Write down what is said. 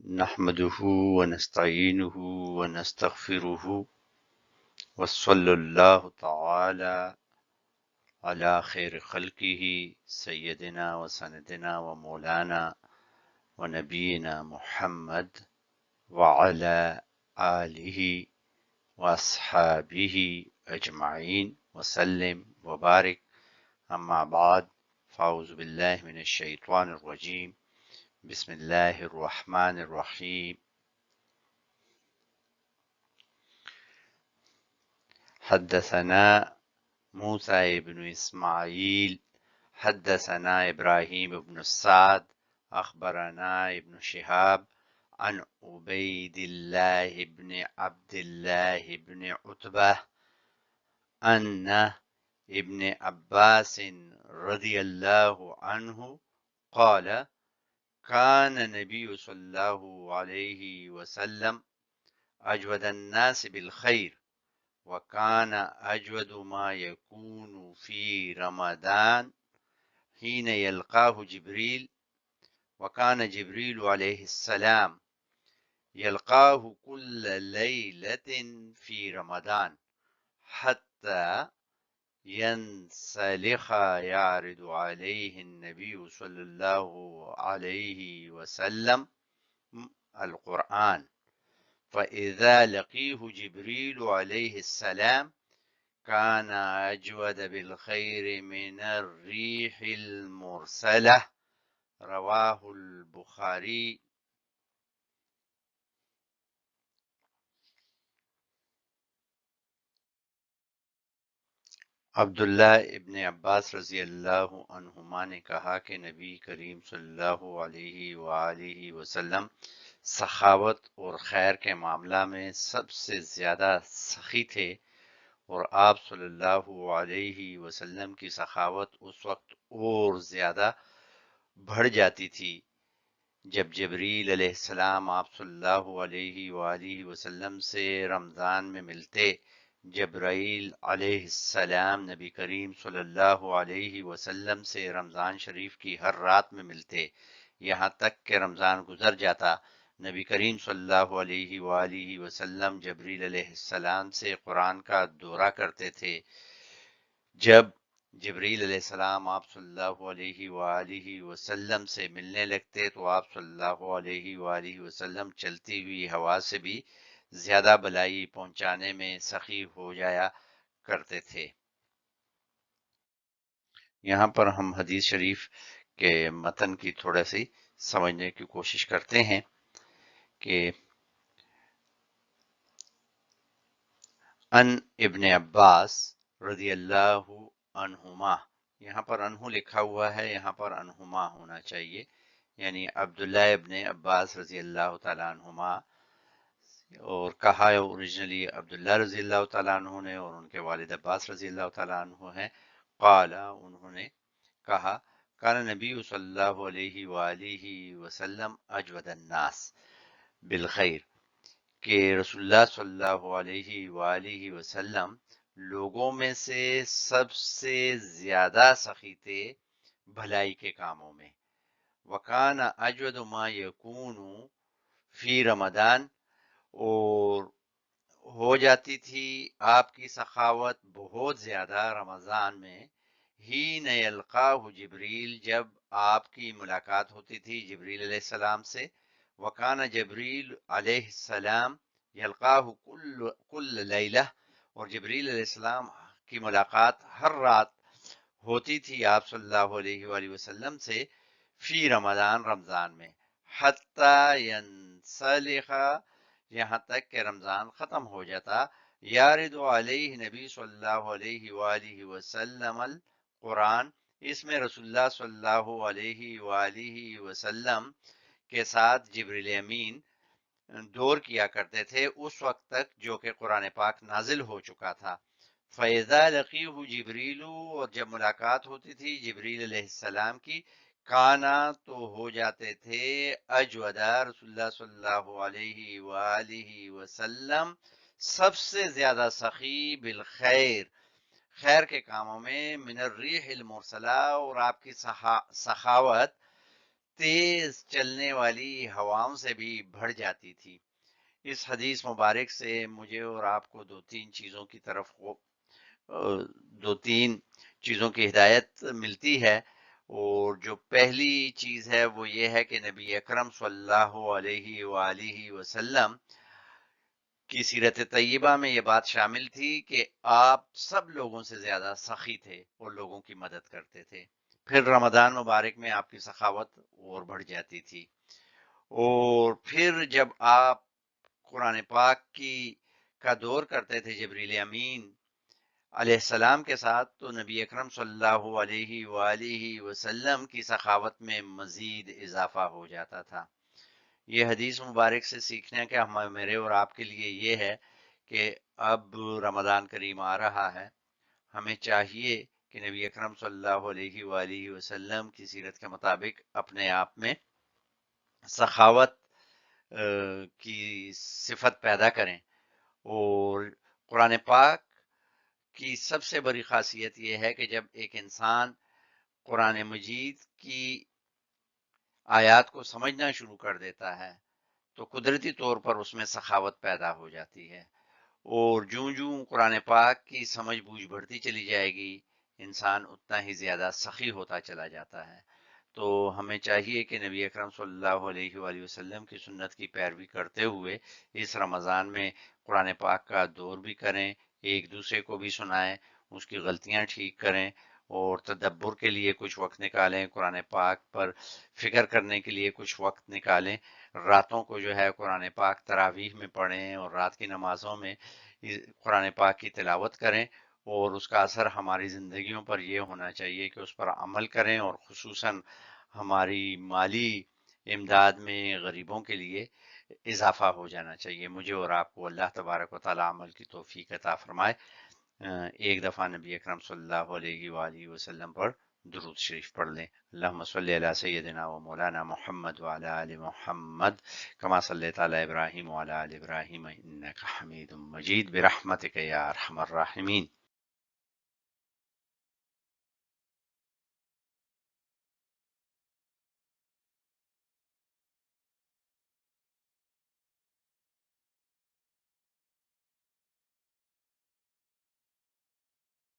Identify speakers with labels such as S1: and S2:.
S1: نحمده ونستعينه ونستغفره وصلى الله تعالى على خير خلقه سيدنا وسندنا ومولانا ونبينا محمد وعلى آله وأصحابه أجمعين وسلم وبارك. أما بعد، فأعوذ بالله من الشيطان الرجيم. بسم الله الرحمن الرحيم. حدثنا موسى بن إسماعيل حدثنا إبراهيم بن السعد أخبرنا ابن شهاب عن عبيد الله بن عبد الله بن عتبة أن ابن عباس رضي الله عنه قال: كان النبي صلى الله عليه وسلم أجود الناس بالخير، وكان أجود ما يكون في رمضان حين يلقاه جبريل، وكان جبريل عليه السلام يلقاه كل ليلة في رمضان حتى ينسلخ يعرض عليه النبي صلى الله عليه وسلم القرآن، فإذا لقيه جبريل عليه السلام كان أجود بالخير من الريح المرسلة. رواه البخاري. عبداللہ ابن عباس رضی اللہ عنہما نے کہا کہ نبی کریم صلی اللہ علیہ وآلہ وسلم سخاوت اور خیر کے معاملہ میں سب سے زیادہ سخی تھے، اور آپ صلی اللہ علیہ وسلم کی سخاوت اس وقت اور زیادہ بڑھ جاتی تھی جب جبریل علیہ السلام آپ صلی اللہ علیہ وآلہ وسلم سے رمضان میں ملتے۔ جبرائیل علیہ السلام نبی کریم صلی اللہ علیہ وسلم سے رمضان شریف کی ہر رات میں ملتے، یہاں تک کہ رمضان گزر جاتا۔ نبی کریم صلی اللہ علیہ وآلہ وسلم جبریل علیہ السلام سے قرآن کا دورہ کرتے تھے۔ جب جبریل علیہ السلام آپ صلی اللہ علیہ وآلہ وسلم سے ملنے لگتے تو آپ صلی اللہ علیہ وآلہ وسلم چلتی ہوئی ہوا سے بھی زیادہ بلائی پہنچانے میں سخی ہو جایا کرتے تھے۔ یہاں پر ہم حدیث شریف کے متن کی تھوڑا سی سمجھنے کی کوشش کرتے ہیں کہ ان ابن عباس رضی اللہ عنہما، یہاں پر انہو لکھا ہوا ہے، یہاں پر انہما ہونا چاہیے، یعنی عبداللہ ابن عباس رضی اللہ تعالیٰ عنہما، اور کہا ہے اوریجنلی عبداللہ رضی اللہ تعالیٰ عنہ نے، اور ان کے والد عباس رضی اللہ تعالیٰ عنہ ہیں۔ قال، انہوں نے کہا، کان نبی صلی اللہ علیہ وآلہ وسلم اجود الناس بالخیر، کہ رسول اللہ صلی اللہ علیہ وآلہ وسلم لوگوں میں سے سب سے زیادہ سخی تھے بھلائی کے کاموں میں۔ وَكَانَ أَجْوَدُ مَا يَكُونُ فی رمضان، اور ہو جاتی تھی آپ کی سخاوت بہت زیادہ رمضان میں۔ حین یلقاہ جبریل، جب آپ کی ملاقات ہوتی تھی جبریل علیہ السلام سے۔ وکان جبریل علیہ السلام یلقاہ کل لیلہ، اور جبریل علیہ السلام کی ملاقات ہر رات ہوتی تھی آپ صلی اللہ علیہ وآلہ وسلم سے، فی رمضان، رمضان میں، حتی ینسلخ، یہاں تک کہ رمضان ختم ہو جاتا۔ یارد علیہ نبی صلی اللہ علیہ وآلہ وسلم القرآن، اس میں رسول اللہ صلی اللہ علیہ وآلہ وسلم کے ساتھ جبریل امین دور کیا کرتے تھے اس وقت تک جو کہ قرآن پاک نازل ہو چکا تھا۔ فَإِذَا لَقِيهُ جِبْرِيلُ، اور جب ملاقات ہوتی تھی جبریل علیہ السلام کی، کانا، تو ہو جاتے تھے، اجودا، رسول اللہ صلی اللہ علیہ وآلہ وسلم سب سے زیادہ سخی، بالخیر، خیر کے کاموں میں، من الریح المرسلہ، اور آپ کی سخاوت تیز چلنے والی ہواؤں سے بھی بڑھ جاتی تھی۔ اس حدیث مبارک سے مجھے اور آپ کو دو تین چیزوں کی ہدایت ملتی ہے، اور جو پہلی چیز ہے وہ یہ ہے کہ نبی اکرم صلی اللہ علیہ وآلہ وسلم کی سیرت طیبہ میں یہ بات شامل تھی کہ آپ سب لوگوں سے زیادہ سخی تھے اور لوگوں کی مدد کرتے تھے۔ پھر رمضان مبارک میں آپ کی سخاوت اور بڑھ جاتی تھی، اور پھر جب آپ قرآن پاک کا دور کرتے تھے جبریل امین علیہ السلام کے ساتھ، تو نبی اکرم صلی اللہ علیہ وآلہ وسلم کی سخاوت میں مزید اضافہ ہو جاتا تھا۔ یہ حدیث مبارک سے سیکھنے کا میرے اور آپ کے لیے یہ ہے کہ اب رمضان کریم آ رہا ہے، ہمیں چاہیے کہ نبی اکرم صلی اللہ علیہ وآلہ وسلم کی سیرت کے مطابق اپنے آپ میں سخاوت کی صفت پیدا کریں۔ اور قرآن پاک کی سب سے بڑی خاصیت یہ ہے کہ جب ایک انسان قرآن مجید کی آیات کو سمجھنا شروع کر دیتا ہے تو قدرتی طور پر اس میں سخاوت پیدا ہو جاتی ہے، اور جوں جوں قرآن پاک کی سمجھ بوجھ بڑھتی چلی جائے گی، انسان اتنا ہی زیادہ سخی ہوتا چلا جاتا ہے۔ تو ہمیں چاہیے کہ نبی اکرم صلی اللہ علیہ وآلہ وسلم کی سنت کی پیروی کرتے ہوئے اس رمضان میں قرآن پاک کا دور بھی کریں، ایک دوسرے کو بھی سنائیں، اس کی غلطیاں ٹھیک کریں، اور تدبر کے لیے کچھ وقت نکالیں، قرآن پاک پر فکر کرنے کے لیے کچھ وقت نکالیں، راتوں کو جو ہے قرآن پاک تراویح میں پڑھیں اور رات کی نمازوں میں قرآن پاک کی تلاوت کریں، اور اس کا اثر ہماری زندگیوں پر یہ ہونا چاہیے کہ اس پر عمل کریں، اور خصوصاً ہماری مالی امداد میں غریبوں کے لیے اضافہ ہو جانا چاہیے۔ مجھے اور آپ کو اللہ تبارک و تعالی عمل کی توفیق عطا فرمائے۔ ایک دفعہ نبی اکرم صلی اللہ علیہ وآلہ وسلم پر درود شریف پڑھ لیں۔ اللہم صلی علی سیدنا و مولانا محمد وعلی آل محمد کما صلیت علی ابراہیم وعلی آل ابراہیم انک حمید مجید برحمتک یا ارحم الراحمین۔